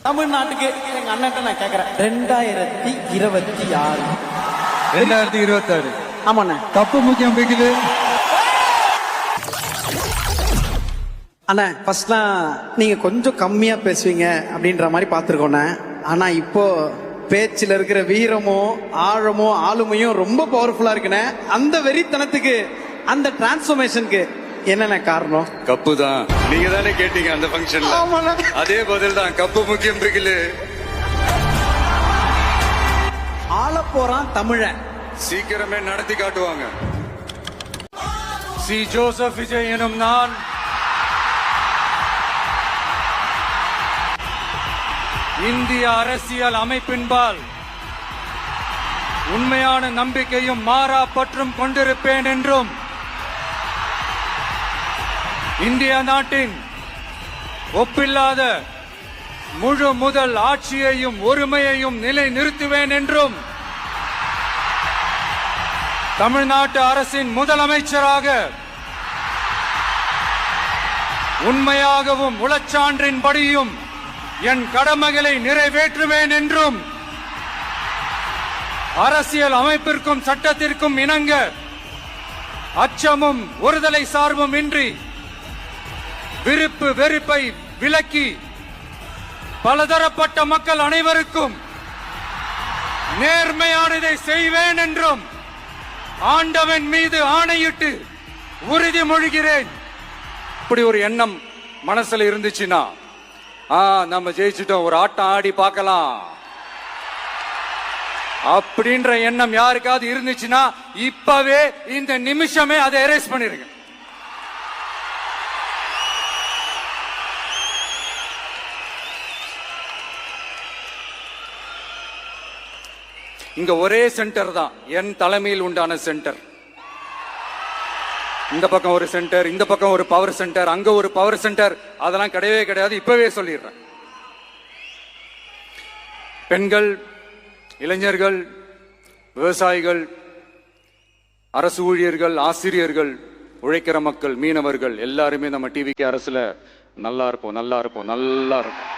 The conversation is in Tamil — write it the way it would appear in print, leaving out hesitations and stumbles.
தமிழ்நாட்டுக்கு எங்க அண்ணன் நான் கேக்குறேன் 2026 2026 ஆமாண்ணே. கப்பு முக்கியம் பிகிலு. அண்ணா ஃபர்ஸ்ட்லாம் நீங்க கொஞ்சம் கம்மியா பேசுவீங்க அப்படின்ற மாதிரி பார்த்துருக்கோண்ணே. ஆனா இப்போ பேச்சில் இருக்கிற வீரமும் ஆழமும் ஆளுமையும் ரொம்ப பவர்ஃபுல்லா இருக்குண்ணே. அந்த வெறித்தனத்துக்கு அந்த டிரான்ஸ்ஃபர்மேஷனுக்கு என்னென்ன காரணம்? கப்பு தான். நீங்க தானே கேட்டீங்க அந்த ஃபங்க்ஷன்ல. அதே பதில் தான். கப்பு முக்கியம் பிகிலு. ஆள போறான் தமிழன். சீக்கிரமே நடத்தி காட்டுவாங்க. சி ஜோசப் விஜய் எனும் நான் இந்திய அரசியல் அமைப்பின்பால் உண்மையான நம்பிக்கையும் மாறா பற்றும் கொண்டிருப்பேன் என்றும் இந்திய நாட்டின் ஒப்பில்லாத முழு முதல் ஆட்சியையும் ஒருமையையும் நிலை நிறுத்துவேன் என்றும் தமிழ்நாட்டு அரசின் முதலமைச்சராக உண்மையாகவும் உளச்சான்றின்படியும் என் கடமைகளை நிறைவேற்றுவேன் என்றும் அரசியல் அமைப்பிற்கும் சட்டத்திற்கும் இணங்க அச்சமும் ஒருதலை சார்பும் இன்றி விருப்பு வெறுப்பை விலக்கி பலதரப்பட்ட மக்கள் அனைவருக்கும் நேர்மையானதை செய்வேன் என்றும் ஆண்டவன் மீது ஆணையிட்டு உறுதிமொழிகிறேன். இப்படி ஒரு எண்ணம் மனசுல இருந்துச்சுன்னா நம்ம ஜெயிச்சுட்டோம், ஒரு ஆட்டம் ஆடி பார்க்கலாம் அப்படின்ற எண்ணம் யாருக்காவது இருந்துச்சுன்னா இப்பவே இந்த நிமிஷமே அதை எரேஸ் பண்ணிருங்க. இங்க ஒரே சென்டர் தான் என் தலைமையில் உண்டான சென்டர். இந்த பக்கம் ஒரு சென்டர், இந்த பக்கம் ஒரு பவர் சென்டர், அங்க ஒரு பவர் சென்டர், அதெல்லாம் கிடையவே கிடையாது. இப்பவே சொல்லிடுறேன். பெண்கள், இளைஞர்கள், விவசாயிகள், அரசு ஊழியர்கள், ஆசிரியர்கள், உழைக்கிற மக்கள், மீனவர்கள் எல்லாருமே நம்ம டிவிக்கு அரசுல நல்லா இருப்போம், நல்லா இருப்போம், நல்லா இருக்கும்.